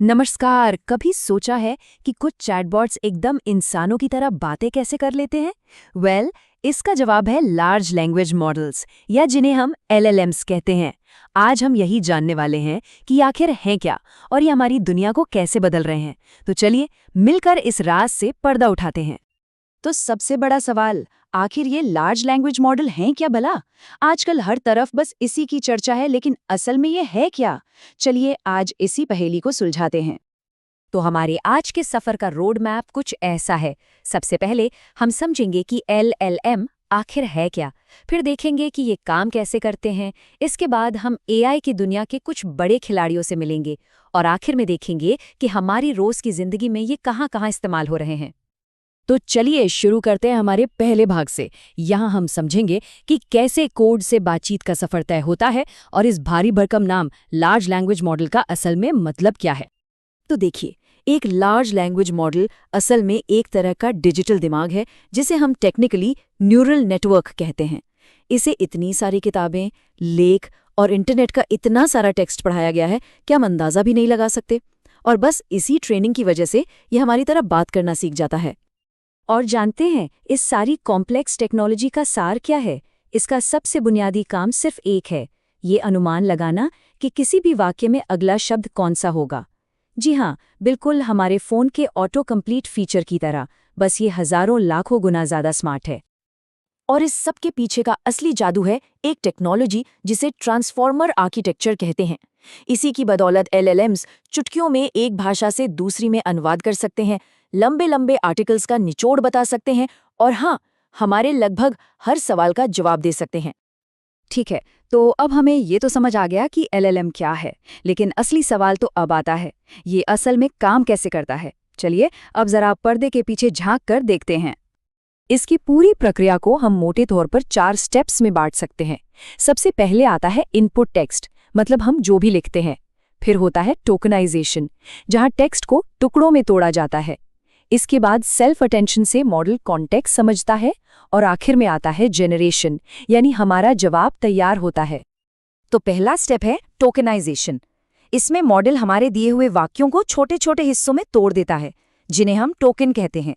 नमस्कार। कभी सोचा है कि कुछ चैटबॉट्स एकदम इंसानों की तरह बातें कैसे कर लेते हैं? इसका जवाब है लार्ज लैंग्वेज मॉडल्स, या जिन्हें हम LLMs कहते हैं। आज हम यही जानने वाले हैं कि ये आखिर हैं क्या और ये हमारी दुनिया को कैसे बदल रहे हैं। तो चलिए मिलकर इस राज से पर्दा उठाते हैं। तो सबसे बड़ा सवाल, आखिर ये लार्ज लैंग्वेज मॉडल हैं क्या भला? आजकल हर तरफ बस इसी की चर्चा है, लेकिन असल में ये है क्या? चलिए आज इसी पहेली को सुलझाते हैं। तो हमारे आज के सफर का रोड मैप कुछ ऐसा है। सबसे पहले हम समझेंगे कि LLM आखिर है क्या, फिर देखेंगे कि ये काम कैसे करते हैं। इसके बाद हम AI की दुनिया के कुछ बड़े खिलाड़ियों से मिलेंगे और आखिर में देखेंगे कि हमारी रोज की जिंदगी में ये कहाँ-कहाँ इस्तेमाल हो रहे हैं। तो चलिए शुरू करते हैं हमारे पहले भाग से। यहाँ हम समझेंगे कि कैसे कोड से बातचीत का सफर तय होता है और इस भारी भरकम नाम लार्ज लैंग्वेज मॉडल का असल में मतलब क्या है। तो देखिए, एक लार्ज लैंग्वेज मॉडल असल में एक तरह का डिजिटल दिमाग है, जिसे हम टेक्निकली न्यूरल नेटवर्क कहते हैं। इसे इतनी सारी किताबें, लेख और इंटरनेट का इतना सारा टेक्स्ट पढ़ाया गया है कि हम अंदाजा भी नहीं लगा सकते। और बस इसी ट्रेनिंग की वजह से ये हमारी तरह बात करना सीख जाता है। और जानते हैं इस सारी कॉम्प्लेक्स टेक्नोलॉजी का सार क्या है? इसका सबसे बुनियादी काम सिर्फ एक है, ये अनुमान लगाना कि किसी भी वाक्य में अगला शब्द कौन सा होगा। जी हाँ, बिल्कुल हमारे फ़ोन के ऑटो कंप्लीट फीचर की तरह, बस ये हज़ारों लाखों गुना ज़्यादा स्मार्ट है। और इस सब के पीछे का असली जादू है एक टेक्नोलॉजी जिसे ट्रांसफॉर्मर आर्किटेक्चर कहते हैं। इसी की बदौलत LLMs चुटकियों में एक भाषा से दूसरी में अनुवाद कर सकते हैं, लंबे लंबे आर्टिकल्स का निचोड़ बता सकते हैं और हाँ, हमारे लगभग हर सवाल का जवाब दे सकते हैं। ठीक है, तो अब हमें ये तो समझ आ गया कि LLM क्या है, लेकिन असली सवाल तो अब आता है, ये असल में काम कैसे करता है। चलिए अब जरा पर्दे के पीछे झांक कर देखते हैं। इसकी पूरी प्रक्रिया को हम मोटे तौर पर 4 स्टेप्स में बांट सकते हैं। सबसे पहले आता है इनपुट टेक्स्ट, मतलब हम जो भी लिखते हैं। फिर होता है टोकनाइजेशन, जहां टेक्स्ट को टुकड़ों में तोड़ा जाता है। इसके बाद सेल्फ अटेंशन से मॉडल कॉन्टेक्स्ट समझता है और आखिर में आता है जेनरेशन, यानी हमारा जवाब तैयार होता है। तो पहला स्टेप है टोकनाइजेशन। इसमें मॉडल हमारे दिए हुए वाक्यों को छोटे छोटे हिस्सों में तोड़ देता है, जिन्हें हम टोकन कहते हैं।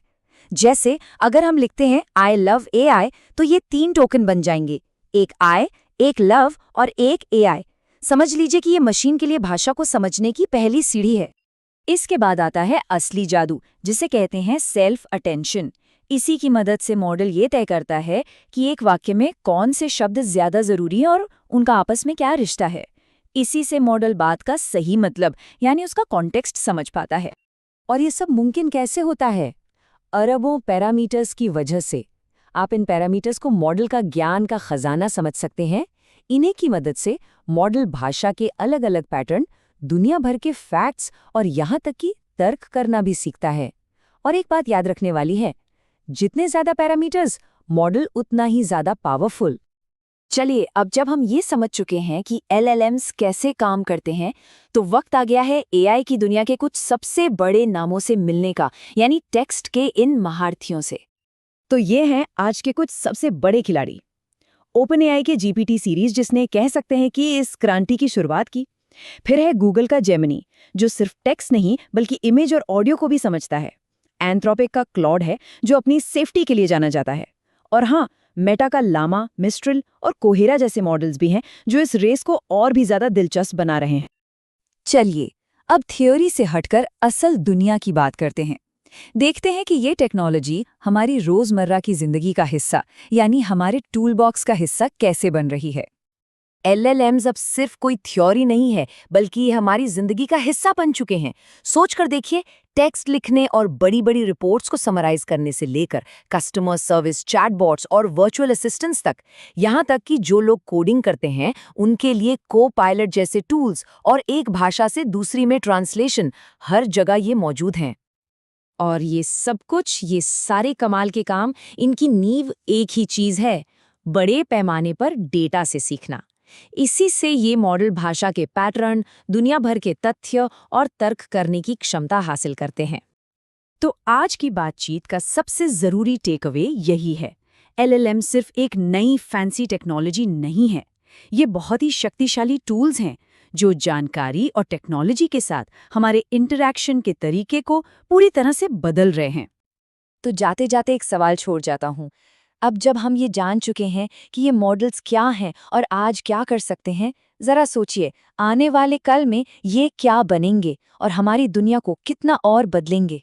जैसे अगर हम लिखते हैं आई लव AI, तो ये 3 टोकन बन जाएंगे, एक I, एक लव और एक AI। समझ लीजिए कि ये मशीन के लिए भाषा को समझने की पहली सीढ़ी है। इसके बाद आता है असली जादू, जिसे कहते हैं सेल्फ अटेंशन। इसी की मदद से मॉडल ये तय करता है कि एक वाक्य में कौन से शब्द ज्यादा जरूरी हैं और उनका आपस में क्या रिश्ता है। इसी से मॉडल बात का सही मतलब, यानी उसका कॉन्टेक्स्ट समझ पाता है। और ये सब मुमकिन कैसे होता है? अरबों पैरामीटर्स की वजह से। आप इन पैरामीटर्स को मॉडल का ज्ञान का खजाना समझ सकते हैं। इन्हीं की मदद से मॉडल भाषा के अलग अलग पैटर्न, दुनिया भर के फैक्ट्स और यहाँ तक कि तर्क करना भी सीखता है। और एक बात याद रखने वाली है, जितने ज्यादा पैरामीटर्स, मॉडल उतना ही ज्यादा पावरफुल। चलिए अब जब हम ये समझ चुके हैं कि LLMs कैसे काम करते हैं, तो वक्त आ गया है AI की दुनिया के कुछ सबसे बड़े नामों से मिलने का, यानी टेक्स्ट के इन महारथियों से। तो ये हैं आज के कुछ सबसे बड़े खिलाड़ी। OpenAI के GPT सीरीज, जिसने कह सकते हैं कि इस क्रांति की शुरुआत की। फिर है गूगल का जेमिनी, जो सिर्फ टेक्स्ट नहीं बल्कि इमेज और ऑडियो को भी समझता है। एंथ्रोपिक का क्लॉड है, जो अपनी सेफ्टी के लिए जाना जाता है। और हाँ, मेटा का लामा, मिस्ट्रल और कोहेरा जैसे मॉडल्स भी हैं, जो इस रेस को और भी ज्यादा दिलचस्प बना रहे हैं। चलिए अब थ्योरी से हटकर असल दुनिया की बात करते हैं। देखते हैं कि ये टेक्नोलॉजी हमारी रोजमर्रा की जिंदगी का हिस्सा, यानी हमारे टूल बॉक्स का हिस्सा कैसे बन रही है। LLMs अब सिर्फ कोई थ्योरी नहीं है, बल्कि ये हमारी जिंदगी का हिस्सा बन चुके हैं। सोच कर देखिए, टेक्स्ट लिखने और बड़ी बड़ी रिपोर्ट्स को समराइज करने से लेकर कस्टमर सर्विस, चैटबॉट्स और वर्चुअल असिस्टेंट्स तक, यहाँ तक कि जो लोग कोडिंग करते हैं उनके लिए को-पायलट जैसे टूल्स और एक भाषा से दूसरी में ट्रांसलेशन, हर जगह ये मौजूद हैं। और ये सब कुछ, ये सारे कमाल के काम, इनकी नींव एक ही चीज है, बड़े पैमाने पर डेटा से सीखना। इसी से ये मॉडल भाषा के पैटर्न, दुनिया भर के तथ्य और तर्क करने की क्षमता हासिल करते हैं। तो आज की बातचीत का सबसे जरूरी टेकअवे यही है, LLM सिर्फ एक नई फैंसी टेक्नोलॉजी नहीं है। ये बहुत ही शक्तिशाली टूल्स हैं जो जानकारी और टेक्नोलॉजी के साथ हमारे इंटरैक्शन के तरीके को पूरी तरह से बदल रहे हैं। तो जाते जाते एक सवाल छोड़ जाता हूँ। अब जब हम ये जान चुके हैं कि ये मॉडल्स क्या हैं और आज क्या कर सकते हैं, जरा सोचिए आने वाले कल में ये क्या बनेंगे और हमारी दुनिया को कितना और बदलेंगे।